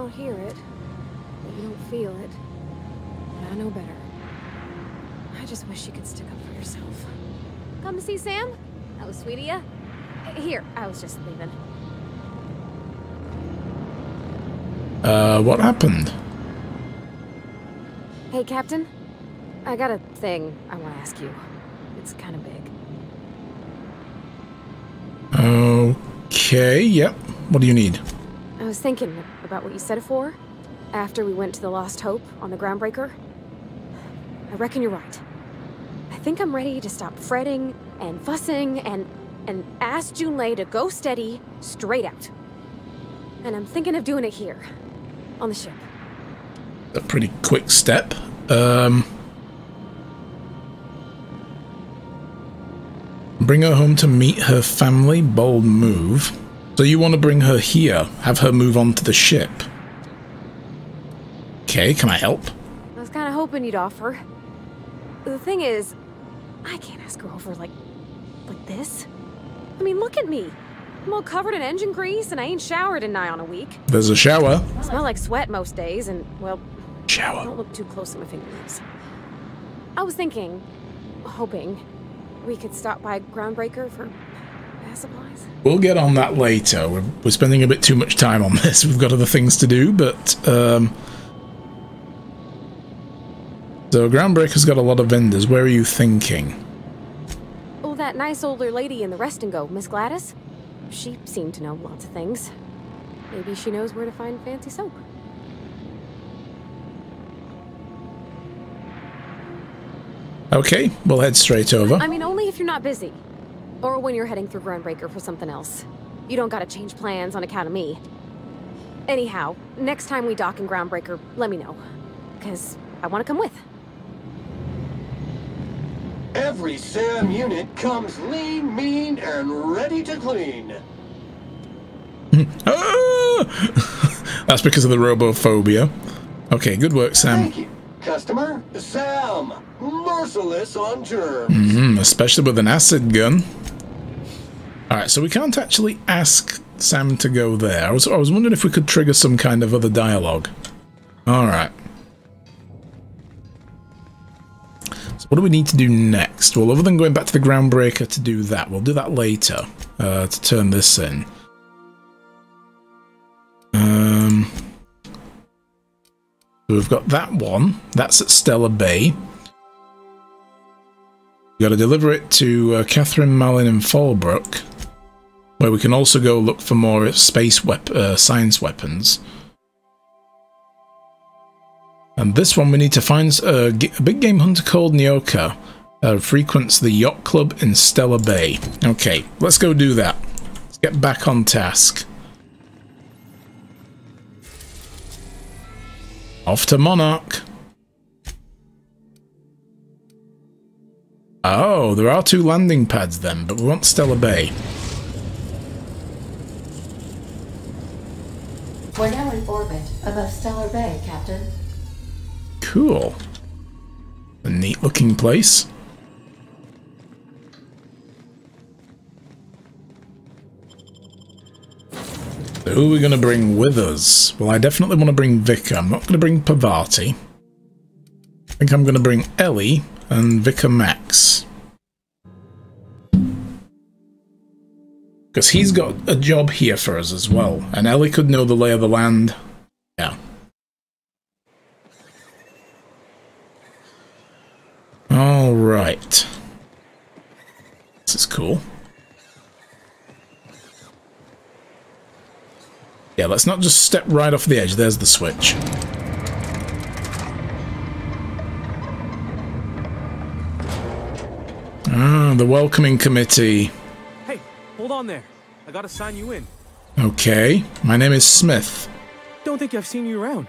don't hear it. You don't feel it. But I know better. I just wish you could stick up for yourself. Come to see Sam? That was sweet of ya. Here, I was just leaving. What happened? Hey, Captain. I got a thing I want to ask you. It's kind of big. Okay, yep. What do you need? I was thinking about what you said before, after we went to the Lost Hope on the Groundbreaker. I reckon you're right. I think I'm ready to stop fretting and fussing and ask Junlei to go steady, straight out. And I'm thinking of doing it here, on the ship. A pretty quick step. Bring her home to meet her family. Bold move. So you want to bring her here, have her move on to the ship. Okay, can I help? I was kind of hoping you'd offer. The thing is, I can't ask her over like this. I mean, look at me. I'm all covered in engine grease and I ain't showered in nigh on a week. There's a shower. I smell like sweat most days and, well, Shower. don't look too close at my fingernails. I was thinking, hoping, we could stop by Groundbreaker for supplies. We'll get on that later. We're spending a bit too much time on this. We've got other things to do, but so Groundbreaker's got a lot of vendors. Where are you thinking? Oh, that nice older lady in the rest and go, Miss Gladys? She seemed to know lots of things. Maybe she knows where to find fancy soap. Okay, we'll head straight over. I mean, only if you're not busy. Or when you're heading through Groundbreaker for something else. You don't gotta change plans on account of me. Anyhow, next time we dock in Groundbreaker, let me know. Because I want to come with. Every SAM unit comes lean, mean, and ready to clean. Ah! That's because of the robophobia. Okay, good work, Sam. Thank you, customer. Sam, merciless on germs. Especially with an acid gun. Alright, so we can't actually ask Sam to go there. I was wondering if we could trigger some kind of other dialogue. Alright. So what do we need to do next? Well, other than going back to the Groundbreaker to do that, we'll do that later, to turn this in. So we've got that one. That's at Stellar Bay. We've got to deliver it to Catherine Malin in Fallbrook, where we can also go look for more space science weapons. And this one we need to find a big game hunter called Nyoka. Frequents the yacht club in Stellar Bay. Okay, let's go do that. Let's get back on task. Off to Monarch. Oh, there are 2 landing pads then, but we want Stellar Bay. We're now in orbit above Stellar Bay, Captain. Cool. A neat looking place. So who are we going to bring with us? Well, I definitely want to bring Vika. I'm not going to bring Pavati. I think I'm going to bring Ellie and Vika Max. Because he's got a job here for us as well. And Ellie could know the lay of the land. Yeah. Alright. This is cool. Yeah, let's not just step right off the edge. There's the switch. Ah, the welcoming committee. Hey, hold on there. I gotta sign you in. Okay, my name is Smith. Don't think I've seen you around.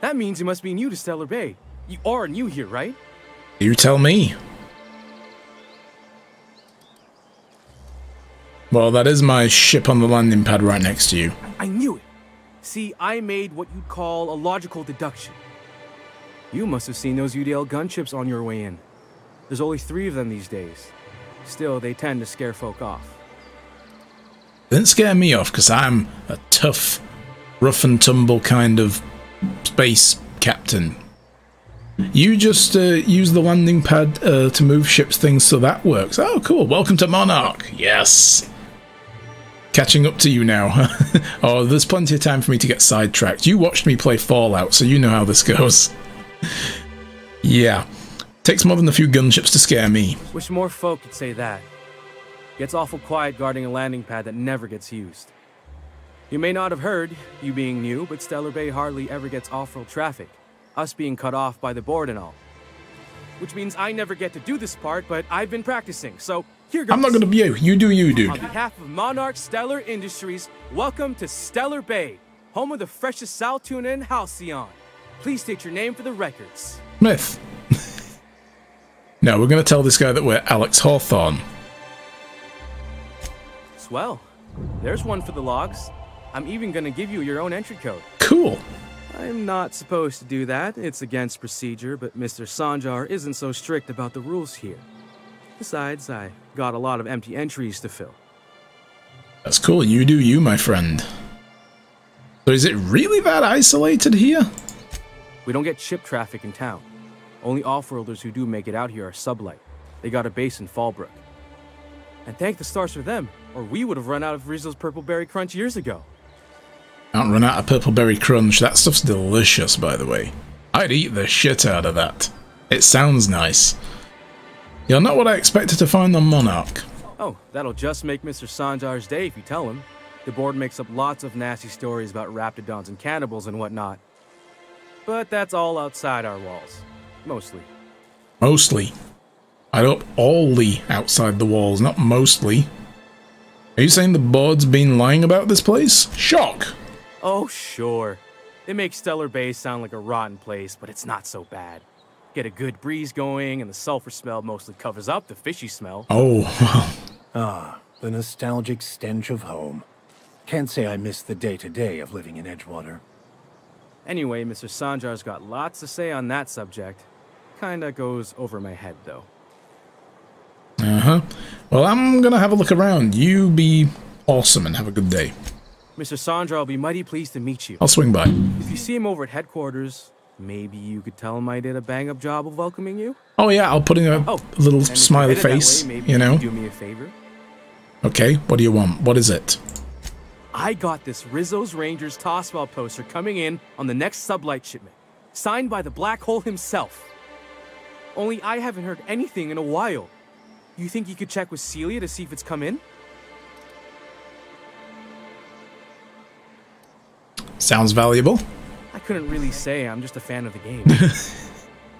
That means you must be new to Stellar Bay. You are new here, right? You tell me. Well, that is my ship on the landing pad right next to you. I knew it. See, I made what you'd call a logical deduction. You must have seen those UDL gunships on your way in. There's only 3 of them these days. Still, they tend to scare folk off. Didn't scare me off because I'm a tough rough and tumble kind of space captain. You just use the landing pad to move ships things, so that works. Oh, cool. Welcome to Monarch. Yes. Catching up to you now. Oh, there's plenty of time for me to get sidetracked. You watched me play Fallout, so you know how this goes. Yeah. Takes more than a few gunships to scare me. Wish more folk could say that. Gets awful quiet guarding a landing pad that never gets used. You may not have heard, you being new, but Stellar Bay hardly ever gets off-world traffic. Us being cut off by the board and all. Which means I never get to do this part, but I've been practicing, so here goes. I'm not gonna be you. You do you, dude. On behalf of Monarch Stellar Industries, welcome to Stellar Bay, home of the freshest sal tuna and halcyon. Please state your name for the records. Smith. No, we're gonna tell this guy that we're Alex Hawthorne. Swell. There's one for the logs. I'm even gonna give you your own entry code. Cool. I'm not supposed to do that. It's against procedure, but Mr. Sanjar isn't so strict about the rules here. Besides, I got a lot of empty entries to fill. That's cool. You do you, my friend. So is it really that isolated here? We don't get ship traffic in town. Only off-worlders who do make it out here are sublight. They got a base in Fallbrook. And thank the stars for them, or we would have run out of Rizzo's Purple Berry Crunch years ago. Can't run out of Purple Berry Crunch. That stuff's delicious, by the way. I'd eat the shit out of that. It sounds nice. You're not what I expected to find on Monarch. Oh, that'll just make Mr. Sanjar's day if you tell him. The board makes up lots of nasty stories about raptidons and cannibals and whatnot. But that's all outside our walls. Mostly. Mostly. I don't only outside the walls, not mostly. Are you saying the board's been lying about this place? Shock! Oh, sure. They make Stellar Bay sound like a rotten place, but it's not so bad. Get a good breeze going, and the sulfur smell mostly covers up the fishy smell. Oh, well. Ah, the nostalgic stench of home. Can't say I miss the day-to-day of living in Edgewater. Anyway, Mr. Sanjar's got lots to say on that subject. Kinda goes over my head, though. Uh-huh. Well, I'm gonna have a look around. You be awesome and have a good day. Mr. Sanjar will be mighty pleased to meet you. I'll swing by. If you see him over at headquarters, maybe you could tell him I did a bang-up job of welcoming you? Oh yeah, I'll put in a little and if smiley you're headed that face, way, maybe you know. could do me a favor? Okay, what do you want? What is it? I got this Rizzo's Rangers Tossball poster coming in on the next sublight shipment, signed by the Black Hole himself. Only I haven't heard anything in a while. You think you could check with Celia to see if it's come in? Sounds valuable. I couldn't really say, I'm just a fan of the game.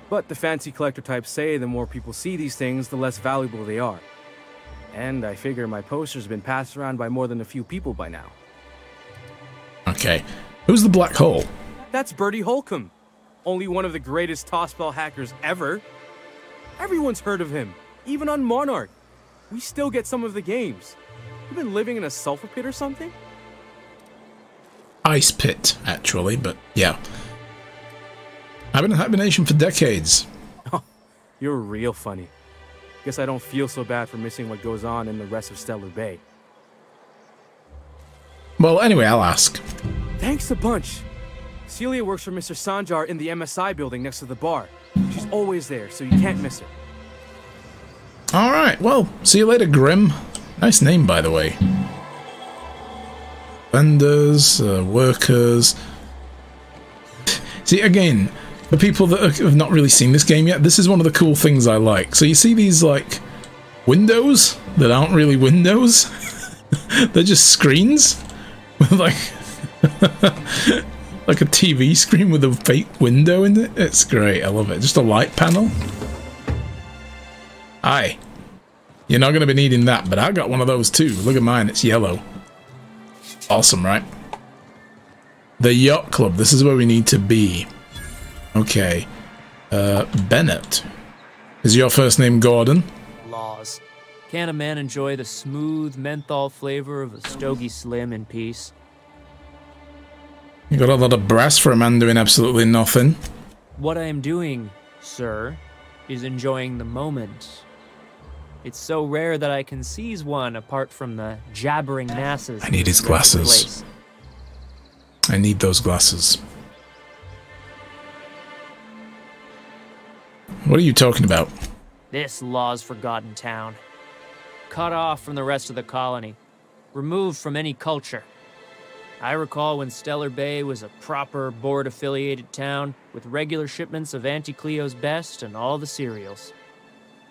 But the fancy collector types say the more people see these things, the less valuable they are. And I figure my poster's been passed around by more than a few people by now. Okay. Who's the Black Hole? That's Bertie Holcomb. Only one of the greatest tossball hackers ever. Everyone's heard of him, even on Monarch. We still get some of the games. You been living in a sulfur pit or something? Ice pit, actually, but yeah. I've been in hibernation for decades. Oh, you're real funny. Guess I don't feel so bad for missing what goes on in the rest of Stellar Bay. Well, anyway, I'll ask. Thanks a bunch. Celia works for Mr. Sanjar in the MSI building next to the bar. She's always there, so you can't miss her. Alright, well, see you later, Grim. Nice name, by the way. Vendors, workers. See, again, for people that have not really seen this game yet, this is one of the cool things I like. So you see these, like, windows that aren't really windows? They're just screens with, like, like a TV screen with a fake window in it. It's great, I love it. Just a light panel. Aye. You're not going to be needing that, but I got one of those too. Look at mine, it's yellow. Awesome, right? The Yacht Club, this is where we need to be. Okay. Bennett. Is your first name Gordon? Laws. Can a man enjoy the smooth menthol flavor of a Stogie Slim in peace? You got a lot of brass for a man doing absolutely nothing. What I am doing, sir, is enjoying the moment. It's so rare that I can seize one apart from the jabbering masses. I need his glasses. I need those glasses. What are you talking about? This law's forgotten town. Cut off from the rest of the colony. Removed from any culture. I recall when Stellar Bay was a proper board-affiliated town with regular shipments of Auntie Cleo's best and all the cereals.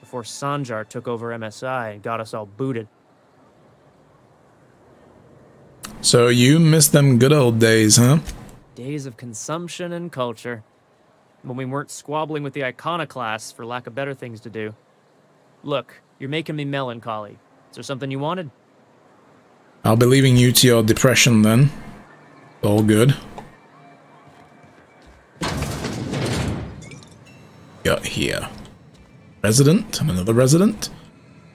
Before Sanjar took over MSI and got us all booted. So you miss them good old days, huh? Days of consumption and culture. When we weren't squabbling with the iconoclasts for lack of better things to do. Look, you're making me melancholy. Is there something you wanted? I'll be leaving you to your depression then. All good. Got here. Resident and another resident.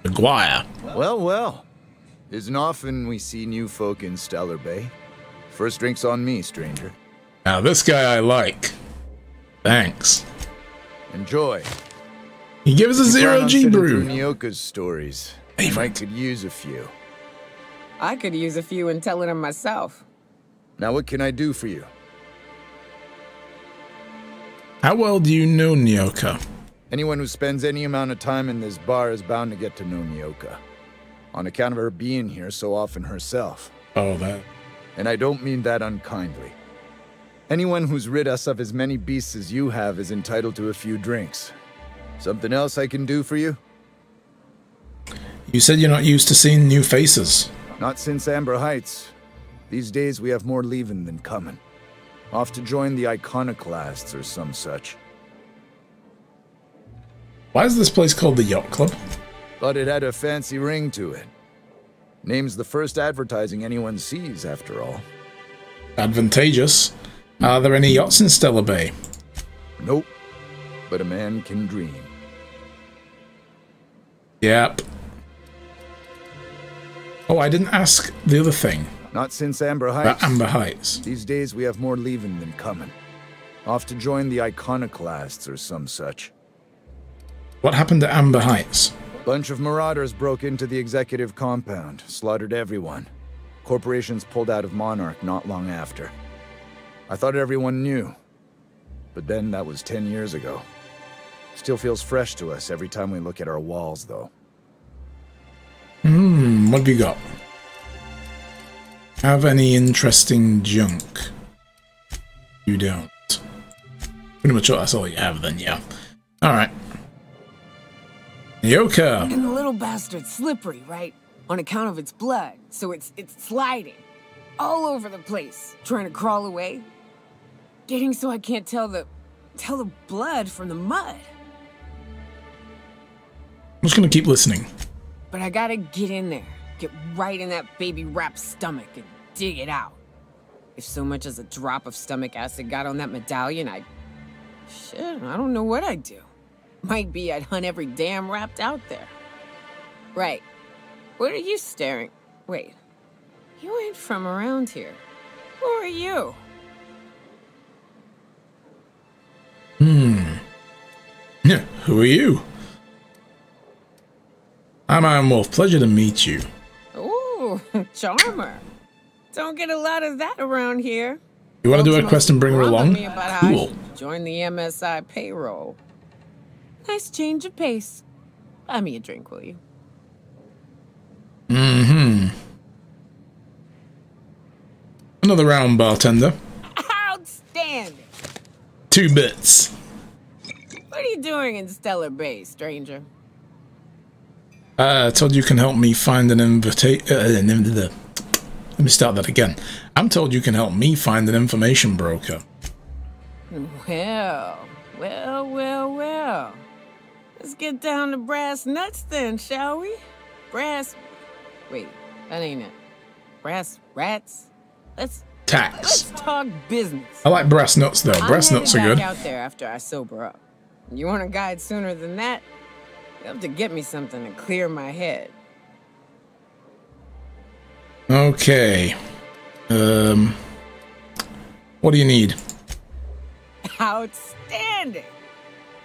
Maguire. Well, well. Isn't often we see new folk in Stellar Bay. First drink's on me, stranger. Now this guy I like. Thanks. Enjoy. He gives us a zero-G brew. Nyoka's stories. I could use a few. I could use a few in telling them myself. Now what can I do for you? How well do you know Nyoka? Anyone who spends any amount of time in this bar is bound to get to know Nyoka. On account of her being here so often herself. Oh, that. And I don't mean that unkindly. Anyone who's rid us of as many beasts as you have is entitled to a few drinks. Something else I can do for you? You said you're not used to seeing new faces. Not since Amber Heights. These days we have more leaving than coming. Off to join the iconoclasts or some such. Why is this place called the Yacht Club? Thought it had a fancy ring to it. Name's the first advertising anyone sees, after all. Advantageous. Are there any yachts in Stellar Bay? Nope. But a man can dream. Yep. Oh, I didn't ask the other thing. Not since Amber Heights. About Amber Heights. These days we have more leaving than coming. Off to join the iconoclasts or some such. What happened to Amber Heights? Bunch of marauders broke into the executive compound, slaughtered everyone. Corporations pulled out of Monarch not long after. I thought everyone knew. But then that was 10 years ago. Still feels fresh to us every time we look at our walls, though. What have you got? Have any interesting junk? You don't. Pretty much that's all you have then, yeah. Alright. Nyoka! And the little bastard's slippery, right? On account of its blood, so it's sliding. All over the place, trying to crawl away. Getting so I can't tell the blood from the mud. I'm just gonna keep listening. But I gotta get in there. Get right in that baby rap's stomach and dig it out. If so much as a drop of stomach acid got on that medallion, shit, I don't know what I'd do. Might be I'd hunt every damn rapt out there. Right. What are you staring? Wait. You ain't from around here. Who are you? Yeah, who are you? I'm Iron Wolf. Pleasure to meet you. Ooh, charmer. Don't get a lot of that around here. You want to do a quest and bring her along? Cool. Join the MSI payroll. Nice change of pace. Buy me a drink, will you? Another round, bartender. Outstanding. 2 bits. What are you doing in Stellar Bay, stranger? I told you can help me find an invitation. Let me start that again. I'm told you can help me find an information broker. Well. Let's get down to brass nuts then, shall we? Wait, that ain't it. Brass rats? Let's talk business. I like brass nuts though. Brass nuts are good. Out there after I sober up. You want a guide sooner than that? You have to get me something to clear my head. Okay. What do you need? Outstanding.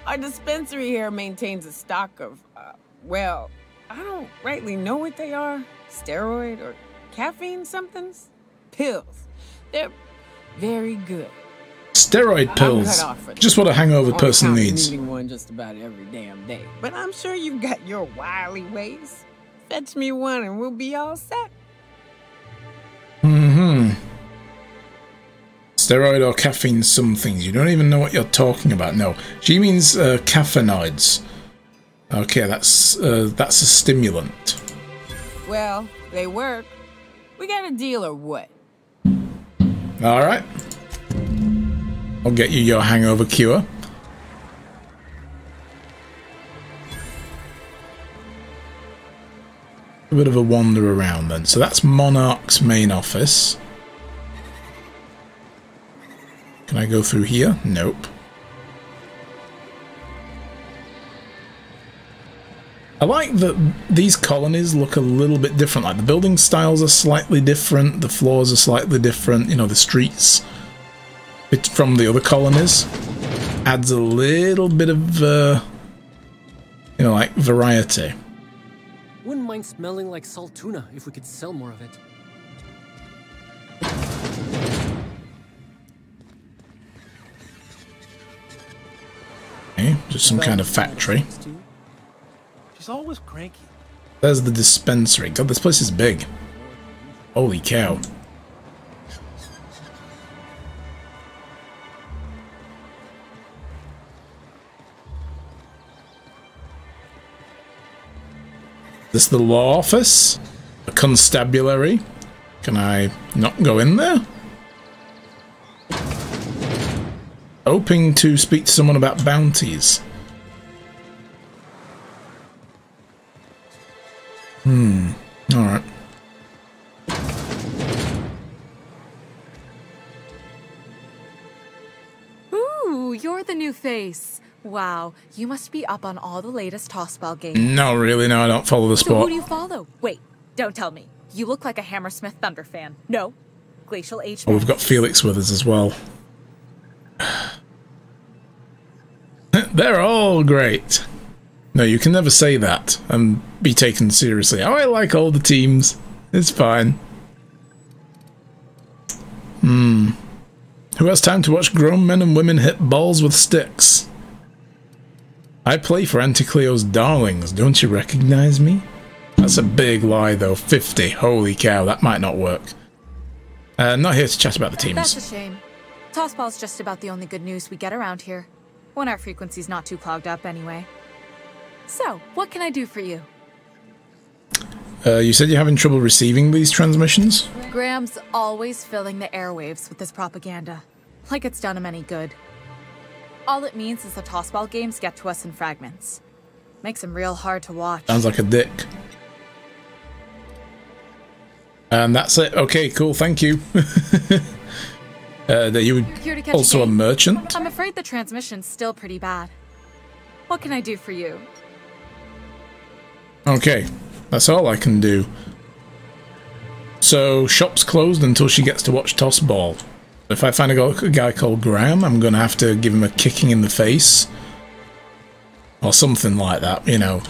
Our dispensary here maintains a stock of, well, I don't rightly know what they are. Steroid or caffeine somethings? Pills. They're Very good. Steroid pills. I'm cut off for Just what a hangover on person account of needs. needing one just about every damn day. But I'm sure you've got your wily ways. Fetch me one and we'll be all set. Steroid or caffeine some things. You don't even know what you're talking about. No. She means caffeinoids. Okay, that's a stimulant. Well, they work. We got a deal or what? Alright. I'll get you your hangover cure. A bit of a wander around then. So that's Monarch's main office. Can I go through here? Nope. I like that these colonies look a little bit different. Like the building styles are slightly different, the floors are slightly different, you know, the streets from the other colonies. Adds a little bit of, you know, like variety. Wouldn't mind smelling like salt tuna if we could sell more of it. Okay, just some kind of factory. She's always cranky. There's the dispensary. God, this place is big. Holy cow. This the law office? A constabulary? Can I not go in there? Hoping to speak to someone about bounties. Alright. Ooh, you're the new face. Wow, you must be up on all the latest tossball games. No, really, no, I don't follow the So sport. who do you follow? Wait, don't tell me. You look like a Hammersmith Thunder fan. No, Glacial H. Oh, we've got Felix with us as well. They're all great. No, you can never say that and be taken seriously. Oh, I like all the teams. It's fine. Who has time to watch grown men and women hit balls with sticks? I play for Anticleo's Darlings. Don't you recognize me? That's a big lie, though. 50. Holy cow, that might not work. Not here to chat about the teams. That's a shame. Tossball's just about the only good news we get around here. When our frequency's not too clogged up anyway. So, what can I do for you? You said you're having trouble receiving these transmissions? Graham's always filling the airwaves with this propaganda. Like it's done him any good. All it means is the tossball games get to us in fragments. Makes them real hard to watch. Sounds like a dick. And that's it. Okay, cool, thank you. That you would also a merchant? I'm afraid the transmission's still pretty bad. What can I do for you? Okay, that's all I can do. So, shop's closed until she gets to watch toss ball. If I find a guy called Graham, I'm gonna have to give him a kicking in the face. Or something like that, you know.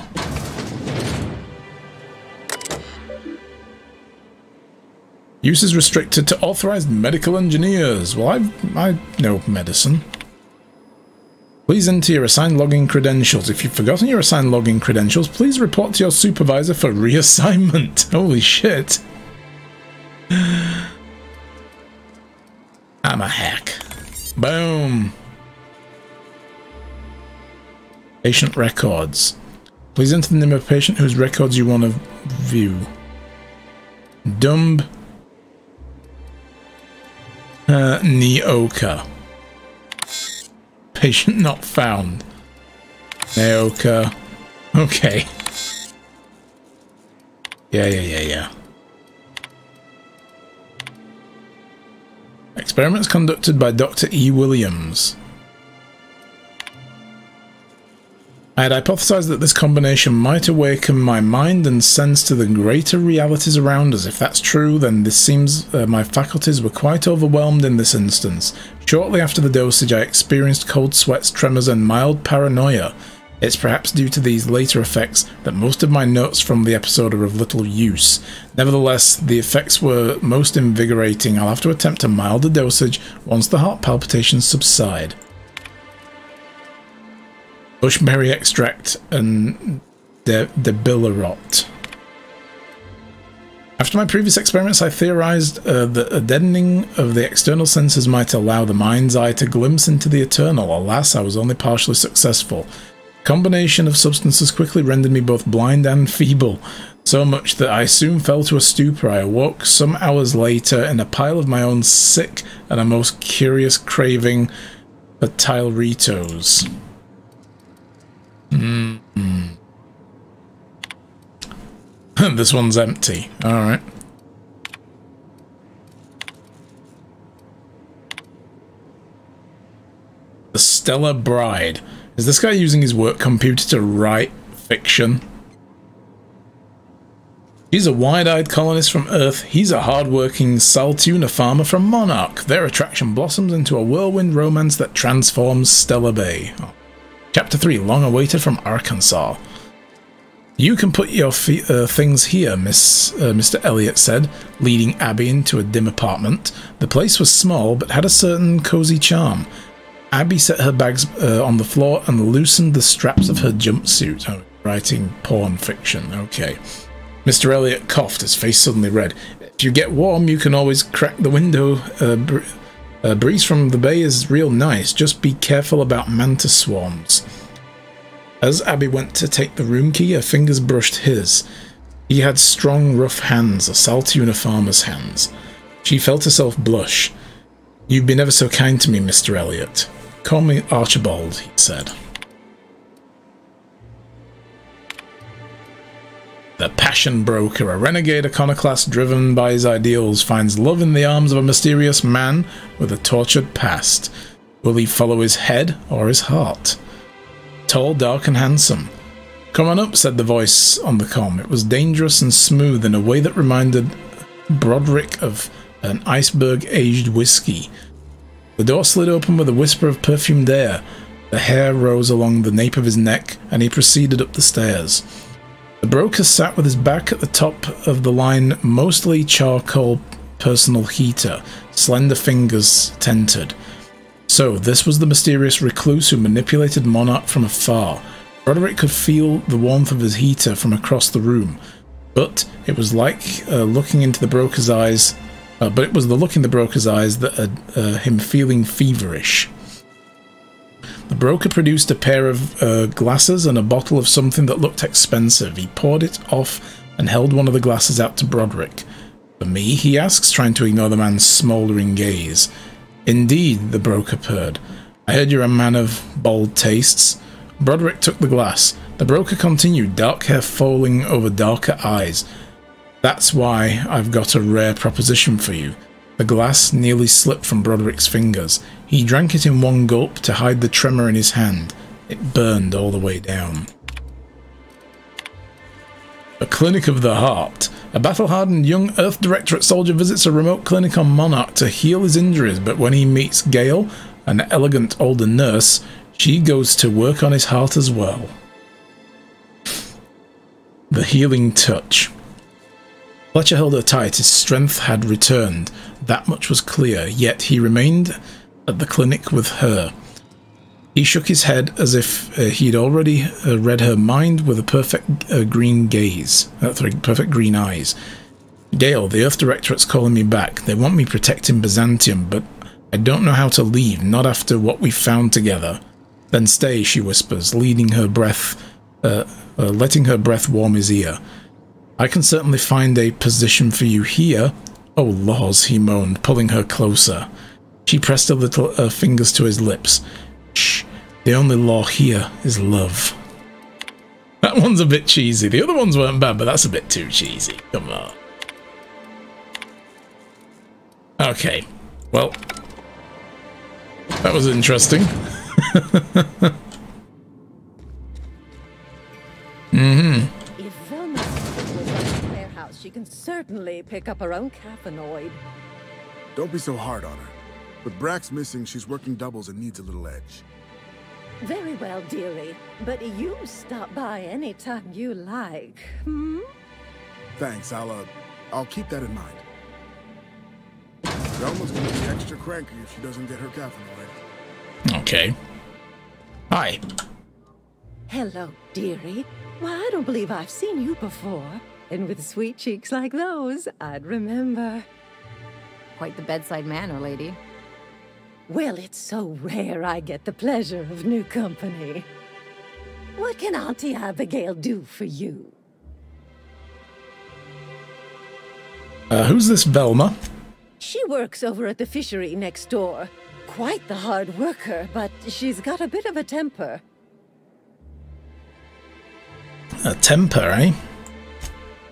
Use is restricted to authorized medical engineers. Well, I know medicine. Please enter your assigned login credentials. If you've forgotten your assigned login credentials, please report to your supervisor for reassignment. Holy shit. I'm a hack. Boom. Patient records. Please enter the name of a patient whose records you want to view. Dumb Neoka. Patient not found. Neoka. Okay. Yeah. Experiments conducted by Dr. E. Williams. I had hypothesized that this combination might awaken my mind and sense to the greater realities around us. If that's true, then this seems my faculties were quite overwhelmed in this instance. Shortly after the dosage, I experienced cold sweats, tremors, and mild paranoia. It's perhaps due to these later effects that most of my notes from the episode are of little use. Nevertheless, the effects were most invigorating. I'll have to attempt a milder dosage once the heart palpitations subside. Bushberry extract and debilirot. After my previous experiments, I theorized that a deadening of the external senses might allow the mind's eye to glimpse into the eternal. Alas, I was only partially successful. Combination of substances quickly rendered me both blind and feeble, so much that I soon fell to a stupor. I awoke some hours later in a pile of my own sick and a most curious craving for Tyleritos. This one's empty. Alright. The Stellar Bride. Is this guy using his work computer to write fiction? She's a wide-eyed colonist from Earth. He's a hard-working Saltuna farmer from Monarch. Their attraction blossoms into a whirlwind romance that transforms Stellar Bay. Oh. Chapter 3, long awaited from Arkansas. You can put your things here, Mr. Elliot said, leading Abby into a dim apartment. The place was small, but had a certain cozy charm. Abby set her bags on the floor and loosened the straps of her jumpsuit. Oh, writing porn fiction, okay. Mr. Elliot coughed, his face suddenly red. If you get warm, you can always crack the window. Breeze from the bay is real nice. Just be careful about mantis swarms. As Abby went to take the room key, her fingers brushed his. He had strong, rough hands, a Saltuna farmer's hands. She felt herself blush. You've been ever so kind to me, Mr. Elliot. Call me Archibald, he said. The Passion Broker, a renegade iconoclast driven by his ideals, finds love in the arms of a mysterious man with a tortured past. Will he follow his head or his heart? Tall, dark, and handsome. Come on up, said the voice on the comm. It was dangerous and smooth in a way that reminded Broderick of an iceberg-aged whiskey. The door slid open with a whisper of perfumed air. The hair rose along the nape of his neck, and he proceeded up the stairs. The broker sat with his back at the top of the line, mostly charcoal personal heater, slender fingers tented. So, this was the mysterious recluse who manipulated Monarch from afar. Broderick could feel the warmth of his heater from across the room, but it was like looking into the broker's eyes. But it was the look in the broker's eyes that had him feeling feverish. The broker produced a pair of glasses and a bottle of something that looked expensive. He poured it off and held one of the glasses out to Broderick. For me, he asks, trying to ignore the man's smouldering gaze. Indeed, the broker purred. I heard you're a man of bold tastes. Broderick took the glass. The broker continued, dark hair falling over darker eyes. That's why I've got a rare proposition for you. The glass nearly slipped from Broderick's fingers. He drank it in one gulp to hide the tremor in his hand. It burned all the way down. A clinic of the heart. A battle-hardened young Earth Directorate soldier visits a remote clinic on Monarch to heal his injuries, but when he meets Gale, an elegant older nurse, she goes to work on his heart as well. The healing touch. Fletcher held her tight. His strength had returned. That much was clear, yet he remained at the clinic with her. He shook his head as if he'd already read her mind with a perfect green gaze. Perfect green eyes. Gale, the Earth Directorate's calling me back. They want me protecting Byzantium, but I don't know how to leave, not after what we found together. Then stay, she whispers, letting her breath warm his ear. I can certainly find a position for you here. Oh, laws, he moaned, pulling her closer. She pressed her little fingers to his lips. Shh, the only law here is love. That one's a bit cheesy. The other ones weren't bad, but that's a bit too cheesy. Come on. Okay, well, that was interesting. If Velma was at the warehouse, she can certainly pick up her own caffeinoid. Don't be so hard on her. With Brax missing, she's working doubles and needs a little edge. Very well, dearie. But you stop by anytime you like, hmm? Thanks, I'll keep that in mind. Velma's gonna be extra cranky if she doesn't get her caffeinoid. Okay. Hi. Hello, dearie. Why, I don't believe I've seen you before. And with sweet cheeks like those, I'd remember. Quite the bedside manner, lady. Well, it's so rare I get the pleasure of new company. What can Auntie Abigail do for you? Who's this Velma? She works over at the fishery next door. Quite the hard worker, but she's got a bit of a temper. A temper, eh?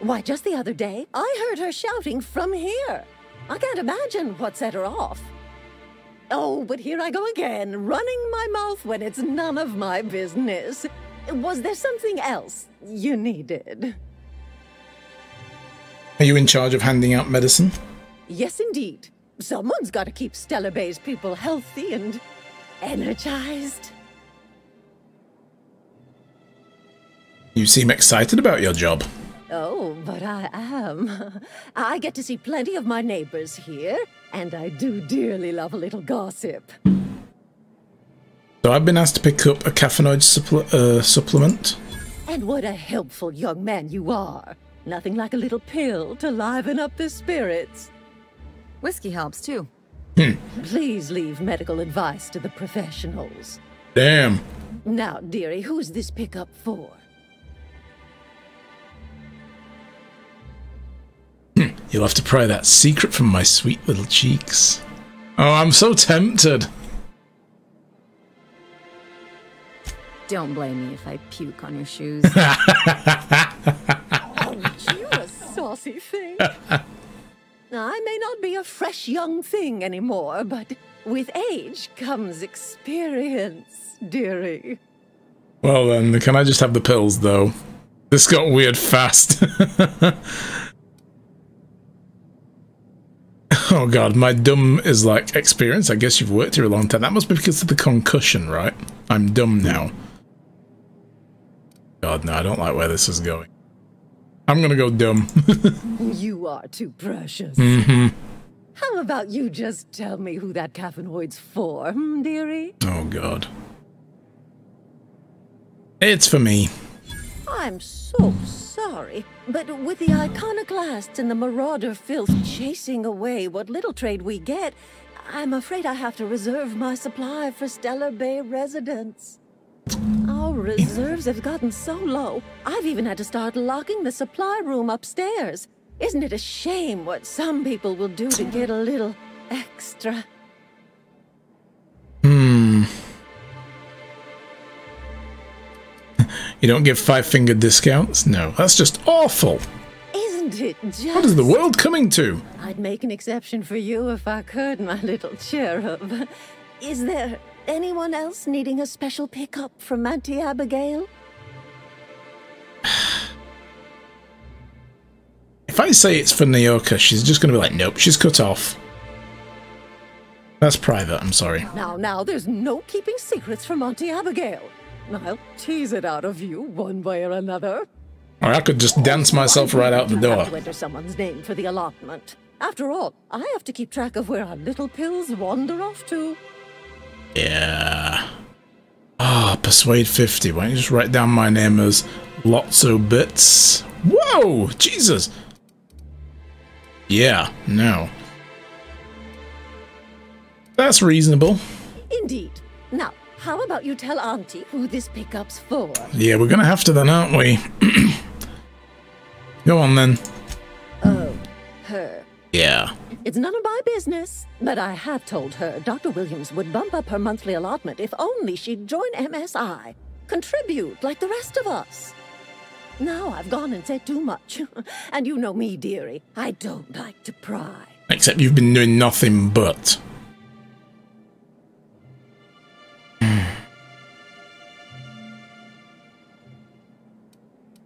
Why, just the other day, I heard her shouting from here. I can't imagine what set her off. Oh, but here I go again, running my mouth when it's none of my business. Was there something else you needed? Are you in charge of handing out medicine? Yes, indeed. Someone's got to keep Stellar Bay's people healthy and energized. You seem excited about your job. Oh, but I am. I get to see plenty of my neighbors here, and I do dearly love a little gossip. So I've been asked to pick up a caffeinoid supplement. And what a helpful young man you are. Nothing like a little pill to liven up the spirits. Whiskey helps, too. Please leave medical advice to the professionals. Damn. Now, dearie, who's this pickup for? You'll have to pry that secret from my sweet little cheeks. Oh, I'm so tempted. Don't blame me if I puke on your shoes. Oh, you a saucy thing. I may not be a fresh young thing anymore, but with age comes experience, dearie. Well then, can I just have the pills, though? This got weird fast. Oh god, my dumb is like experience. I guess you've worked here a long time. That must be because of the concussion, right? I'm dumb now. God, no, I don't like where this is going. I'm gonna go dumb. You are too precious. How about you just tell me who that caffeinoid's for, dearie? Oh god. It's for me. I'm so sorry, but with the iconoclasts and the marauder filth chasing away what little trade we get, I'm afraid I have to reserve my supply for Stellar Bay residents. Our reserves have gotten so low, I've even had to start locking the supply room upstairs. Isn't it a shame what some people will do to get a little extra? You don't give five-finger discounts? No, that's just awful. Isn't it just... What is the world coming to? I'd make an exception for you if I could, my little cherub. Is there anyone else needing a special pickup from Auntie Abigail? If I say it's for Nyoka, she's just going to be like, nope, she's cut off. That's private, I'm sorry. Now, there's no keeping secrets from Auntie Abigail. I'll tease it out of you one way or another. Or I could just dance myself right out the door. I have to enter someone's name for the allotment. After all, I have to keep track of where our little pills wander off to. Yeah. Ah, persuade 50. Why don't you just write down my name as Lotso Bits? Whoa! Jesus! Yeah, no. That's reasonable. Indeed. Now, how about you tell Auntie who this pickup's for? Yeah, we're gonna have to then, aren't we? Go on then. Oh, her. Yeah. It's none of my business, but I have told her Dr. Williams would bump up her monthly allotment if only she'd join MSI. Contribute like the rest of us. Now I've gone and said too much. And you know me, dearie. I don't like to pry. Except you've been doing nothing but.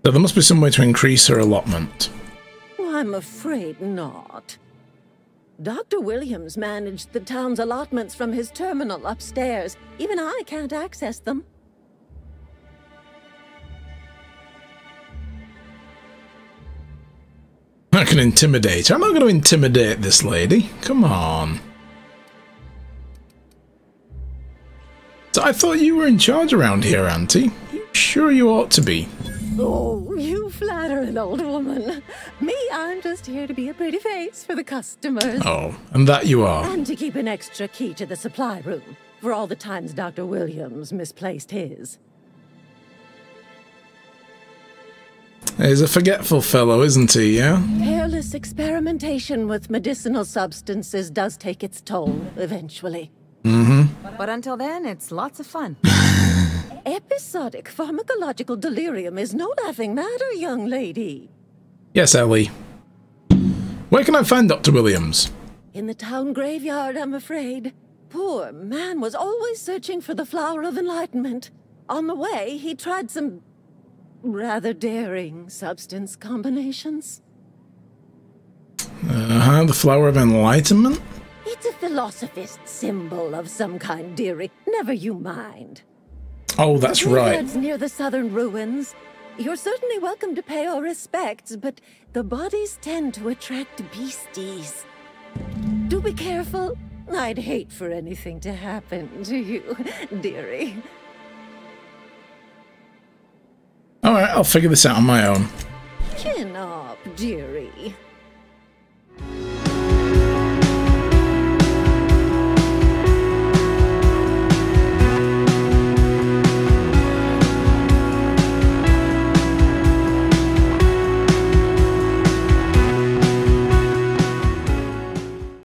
So there must be some way to increase her allotment. Well, I'm afraid not. Dr. Williams managed the town's allotments from his terminal upstairs. Even I can't access them. I can intimidate her. I'm not going to intimidate this lady. Come on. So I thought you were in charge around here, Auntie. Sure you ought to be. Oh, you flatter an old woman. Me, I'm just here to be a pretty face for the customers. Oh, and that you are. And to keep an extra key to the supply room for all the times Dr. Williams misplaced his. He's a forgetful fellow, isn't he, yeah? Careless experimentation with medicinal substances does take its toll, eventually. Mm-hmm. But until then, it's lots of fun. Episodic pharmacological delirium is no laughing matter, young lady. Yes, Ellie. Where can I find Dr. Williams? In the town graveyard, I'm afraid. Poor man was always searching for the flower of enlightenment. On the way, he tried some rather daring substance combinations. The flower of enlightenment? It's a philosophist symbol of some kind, dearie. Never you mind. Oh, that's right. It's near the southern ruins. You're certainly welcome to pay our respects, but the bodies tend to attract beasties. Do be careful. I'd hate for anything to happen to you, dearie. Alright, I'll figure this out on my own. Chin up, dearie.